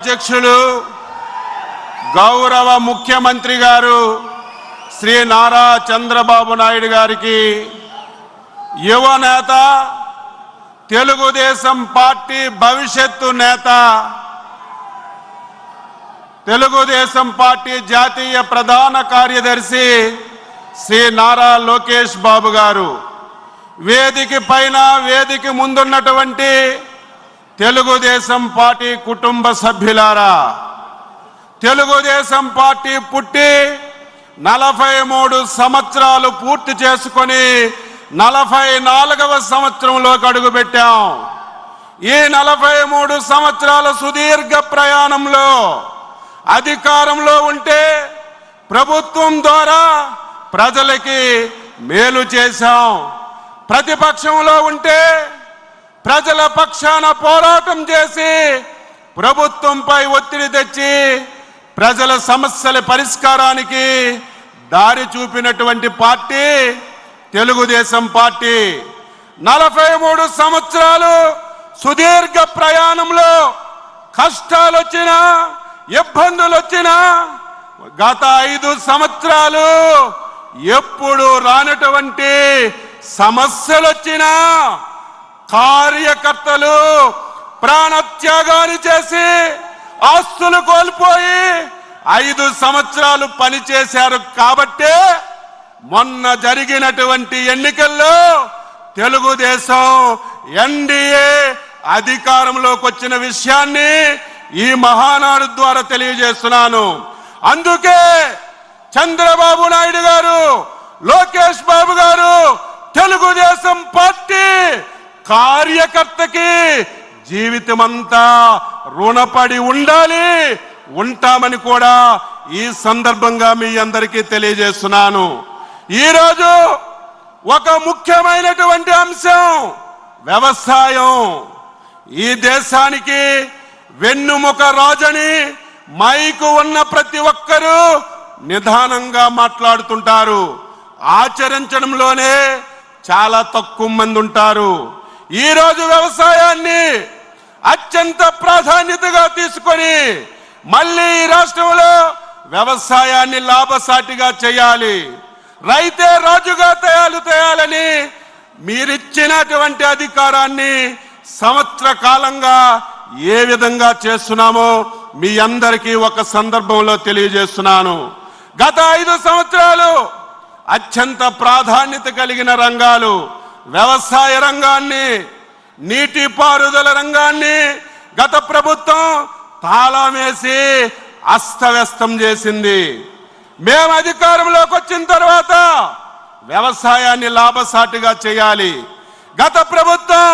అధ్యక్షులు గౌరవ ముఖ్యమంత్రి గారు శ్రీ నారా చంద్రబాబు నాయుడు గారికి యువనేత తెలుగుదేశం పార్టీ భవిష్యత్తు నేత తెలుగుదేశం పార్టీ జాతీయ ప్రధాన కార్యదర్శి శ్రీ నారా లోకేష్ బాబు గారు, వేదిక పైన వేదిక ముందున్నటువంటి తెలుగుదేశం పార్టీ కుటుంబ సభ్యులారా, తెలుగుదేశం పార్టీ పుట్టి 43 సంవత్సరాలు పూర్తి చేసుకొని 44వ సంవత్సరంలోకి అడుగుపెట్టాం. ఈ 43 సంవత్సరాల సుదీర్ఘ ప్రయాణంలో అధికారంలో ఉంటే ప్రభుత్వం ద్వారా ప్రజలకి మేలు చేశాం, ప్రతిపక్షంలో ఉంటే ప్రజల పక్షాన పోరాటం చేసి ప్రభుత్వంపై ఒత్తిడి తెచ్చి ప్రజల సమస్యల పరిష్కారానికి దారి చూపినటువంటి పార్టీ తెలుగుదేశం పార్టీ. 43 సంవత్సరాలు సుదీర్ఘ ప్రయాణంలో కష్టాలు వచ్చినా ఇబ్బందులు వచ్చినా గత 5 సంవత్సరాలు ఎప్పుడు రానటువంటి సమస్యలు వచ్చినా కార్యకర్తలు ప్రాణత్యాగాన్ని చేసి ఆస్తులు కోల్పోయి 5 సంవత్సరాలు పనిచేశారు. కాబట్టే మొన్న జరిగినటువంటి ఎన్నికల్లో తెలుగుదేశం ఎన్డీఏ అధికారంలోకి వచ్చిన విషయాన్ని ఈ మహానాడు ద్వారా తెలియజేస్తున్నాను. అందుకే చంద్రబాబు నాయుడు గారు, లోకేష్ బాబు గారు తెలుగుదేశం పార్టీ కార్యకర్తకి జీవితమంతా రుణపడి ఉండాలి, ఉంటామని కూడా ఈ సందర్భంగా మీ అందరికీ తెలియజేస్తున్నాను. ఈరోజు ఒక ముఖ్యమైనటువంటి అంశం వ్యవసాయం. ఈ దేశానికి వెన్నుముక రాజని మైకు ఉన్న ప్రతి ఒక్కరూ నిదానంగా మాట్లాడుతుంటారు, ఆచరించడంలోనే చాలా తక్కువ మంది ఉంటారు. ఈరోజు వ్యవసాయాన్ని అత్యంత ప్రాధాన్యతగా తీసుకొని మళ్ళీ ఈ రాష్ట్రంలో వ్యవసాయాన్ని లాభసాటిగా చేయాలి, రైతే రాజుగా తయాలని మీరిచ్చినటువంటి అధికారాన్ని సంవత్సర కాలంగా ఏ విధంగా చేస్తున్నామో మీ అందరికీ ఒక సందర్భంలో తెలియజేస్తున్నాను. గత 5 సంవత్సరాలు అత్యంత ప్రాధాన్యత కలిగిన రంగాలు వ్యవసాయ రంగాన్ని, నీటిపారుదల రంగాన్ని గత ప్రభుత్వం తాళం వేసి అస్తవ్యస్తం చేసింది. మేము అధికారంలోకి వచ్చిన తర్వాత వ్యవసాయాన్ని లాభసాటిగా చేయాలి. గత ప్రభుత్వం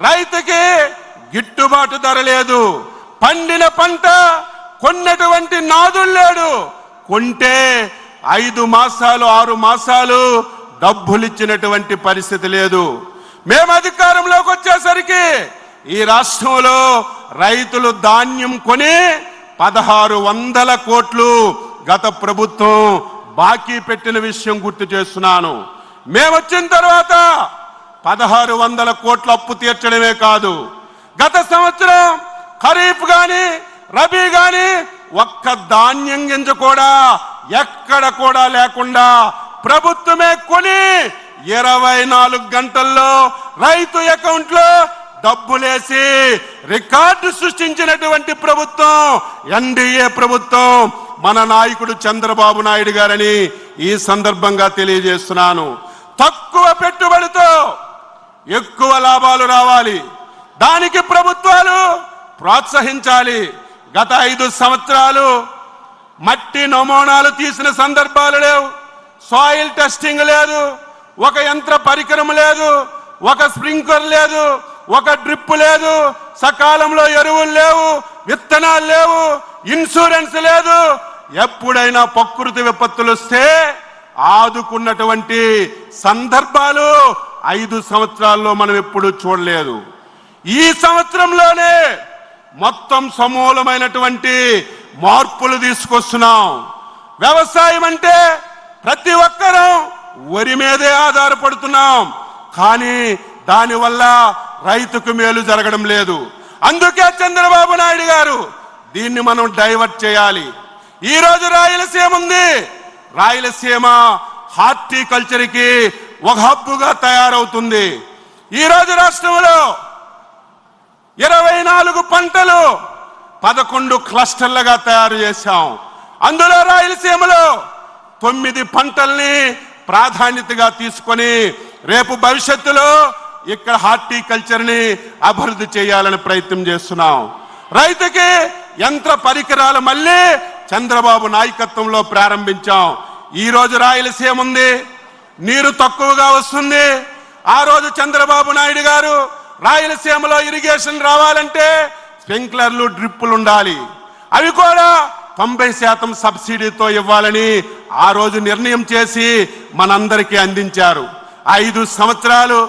రైతుకి గిట్టుబాటు ధర లేదు, పండిన పంట కొన్నటువంటి నాదులు లేడు, కొంటే 5 మాసాలు 6 మాసాలు డబ్బులు ఇచ్చినటువంటి పరిస్థితి లేదు. మేము అధికారంలోకి వచ్చేసరికి ఈ రాష్ట్రంలో రైతులు ధాన్యం కొని 1600 కోట్లు గత ప్రభుత్వం బాకీ పెట్టిన విషయం గుర్తు చేస్తున్నాను. మేము వచ్చిన తర్వాత 1600 కోట్ల అప్పు తీర్చడమే కాదు, గత సంవత్సరం ఖరీఫ్ గాని రబీ గాని ఒక్క ధాన్యం గింజ కూడా ఎక్కడ కూడా లేకుండా ప్రభుత్వమే కొని 24 గంటల్లో రైతు అకౌంట్లో డబ్బులేసి రికార్డు సృష్టించినటువంటి ప్రభుత్వం ఎన్డీఏ ప్రభుత్వం, మన నాయకుడు చంద్రబాబు నాయుడు గారని ఈ సందర్భంగా తెలియజేస్తున్నాను. తక్కువ పెట్టుబడితో ఎక్కువ లాభాలు రావాలి, దానికి ప్రభుత్వాలు ప్రోత్సహించాలి. గత 5 సంవత్సరాలు మట్టి నమూనాలు తీసిన సందర్భాలు లేవు, సాయిల్ టెస్టింగ్ లేదు, ఒక యంత్ర పరికరం లేదు, ఒక స్ప్రింక్లర్ లేదు, ఒక డ్రిప్ లేదు, సకాలంలో ఎరువులు లేవు, విత్తనాలు లేవు, ఇన్సూరెన్స్ లేదు. ఎప్పుడైనా ప్రకృతి విపత్తులు వస్తే ఆదుకున్నటువంటి సందర్భాలు 5 సంవత్సరాల్లో మనం ఎప్పుడు చూడలేదు. ఈ సంవత్సరంలోనే మొత్తం సమూలమైనటువంటి మార్పులు తీసుకొస్తున్నాం. వ్యవసాయం అంటే ప్రతి ఒక్కరూ వరి మీదే ఆధారపడుతున్నాం, కానీ దానివల్ల రైతుకు మేలు జరగడం లేదు. అందుకే చంద్రబాబు నాయుడు గారు దీన్ని మనం డైవర్ట్ చేయాలి. ఈరోజు రాయలసీమ ఉంది. రాయలసీమ హార్టికల్చర్కి ఒక హబ్బుగా తయారవుతుంది. ఈరోజు రాష్ట్రంలో 24 పంటలు 11 క్లస్టర్లుగా తయారు చేశాం. అందులో రాయలసీమలో 9 పంటల్ని ప్రాధాన్యతగా తీసుకొని రేపు భవిష్యత్తులో ఇక్కడ హార్టికల్చర్ని అభివృద్ధి చేయాలని ప్రయత్నం చేస్తున్నాం. రైతుకి యంత్ర పరికరాలు మళ్ళీ చంద్రబాబు నాయకత్వంలో ప్రారంభించాం. ఈరోజు రాయలసీమ ఉంది, నీరు తక్కువగా వస్తుంది. ఆ రోజు చంద్రబాబు నాయుడు గారు రాయలసీమలో ఇరిగేషన్ రావాలంటే స్ప్రింక్లర్లు, డ్రిప్పులు ఉండాలి, అవి కూడా 90% సబ్సిడీతో ఇవ్వాలని ఆ రోజు నిర్ణయం చేసి మనందరికీ అందించారు. 5 సంవత్సరాలు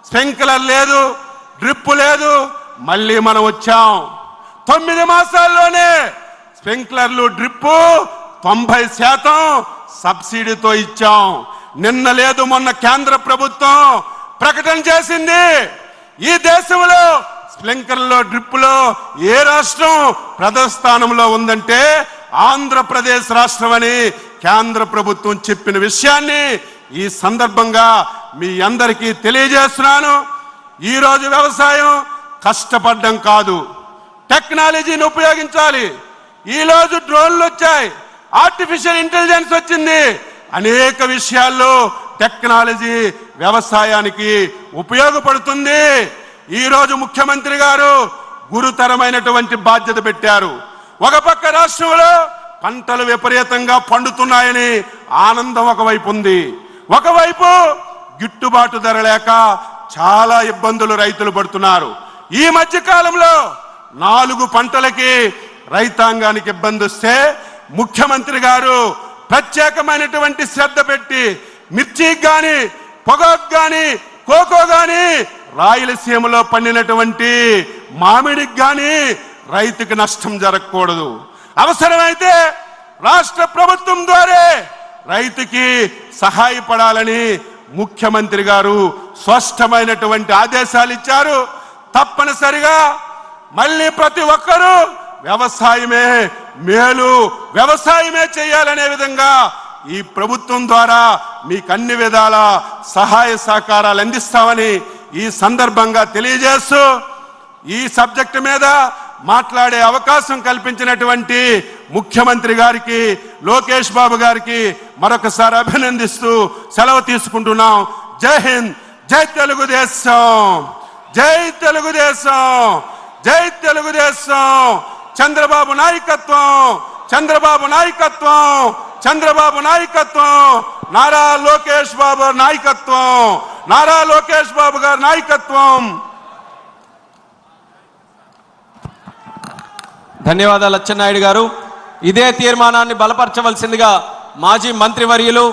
స్ప్రింక్లర్ లేదు, డ్రిప్పు లేదు. మళ్ళీ మనం వచ్చాం. 9 మాసాల్లోనే స్ప్రింక్లర్లు, డ్రిప్పు 90% సబ్సిడీతో ఇచ్చాం. నిన్న లేదు మొన్న కేంద్ర ప్రభుత్వం ప్రకటన చేసింది, ఈ దేశంలో స్ప్రింక్లర్లో, డ్రిప్పులో ఏ రాష్ట్రం ప్రథమ స్థానంలో ఉందంటే ఆంధ్రప్రదేశ్ రాష్ట్రం అని కేంద్ర ప్రభుత్వం చెప్పిన విషయాన్ని ఈ సందర్భంగా మీ అందరికీ తెలియజేస్తున్నాను. ఈరోజు వ్యవసాయం కష్టపడడం కాదు, టెక్నాలజీని ఉపయోగించాలి. ఈరోజు డ్రోన్లు వచ్చాయి, ఆర్టిఫిషియల్ ఇంటెలిజెన్స్ వచ్చింది. అనేక విషయాల్లో టెక్నాలజీ వ్యవసాయానికి ఉపయోగపడుతుంది. ఈరోజు ముఖ్యమంత్రి గారు గురుతరమైనటువంటి బాధ్యత పెట్టారు. ఒక పక్క రాష్ట్రంలో పంటలు విపరీతంగా పండుతున్నాయని ఆనందం ఒకవైపు ఉంది, ఒకవైపు గిట్టుబాటు ధర లేక చాలా ఇబ్బందులు రైతులు పడుతున్నారు. ఈ మధ్య కాలంలో 4 పంటలకి రైతాంగానికి ఇబ్బంది వస్తే ముఖ్యమంత్రి గారు ప్రత్యేకమైనటువంటి శ్రద్ధ పెట్టి మిర్చికి కానీ, పొగాకు కానీ, కోకో కానీ, రాయలసీమలో పండినటువంటి మామిడికి కానీ రైతుకి నష్టం జరగకూడదు. అవసరమైతే రాష్ట్ర ప్రభుత్వం ద్వారా రైతుకి సహాయపడాలని ముఖ్యమంత్రి గారు స్పష్టమైనటువంటి ఆదేశాలు ఇచ్చారు. తప్పనిసరిగా మళ్ళీ ప్రతి ఒక్కరూ వ్యవసాయమే మేలు, వ్యవసాయమే చేయాలనే విధంగా ఈ ప్రభుత్వం ద్వారా మీకు అన్ని విధాల సహాయ సహకారాలు అందిస్తామని ఈ సందర్భంగా తెలియజేస్తూ ఈ సబ్జెక్టు మీద మాట్లాడే అవకాశం కల్పించినటువంటి ముఖ్యమంత్రి గారికి, లోకేష్ బాబు గారికి మరొకసారి అభినందిస్తూ సెలవు తీసుకుంటున్నాం. జై హింద్, జై తెలుగుదేశం, జై తెలుగుదేశం, జై తెలుగుదేశం. చంద్రబాబు నాయకత్వం, చంద్రబాబు నాయకత్వం, చంద్రబాబు నాయకత్వం, నారా లోకేష్ బాబు నాయకత్వం, నారా లోకేష్ బాబు గారి నాయకత్వం. ధన్యవాదాలు అచ్చెన్నాయుడు గారు. ఇదే తీర్మానాన్ని బలపరచవలసిందిగా మాజీ మంత్రివర్యులు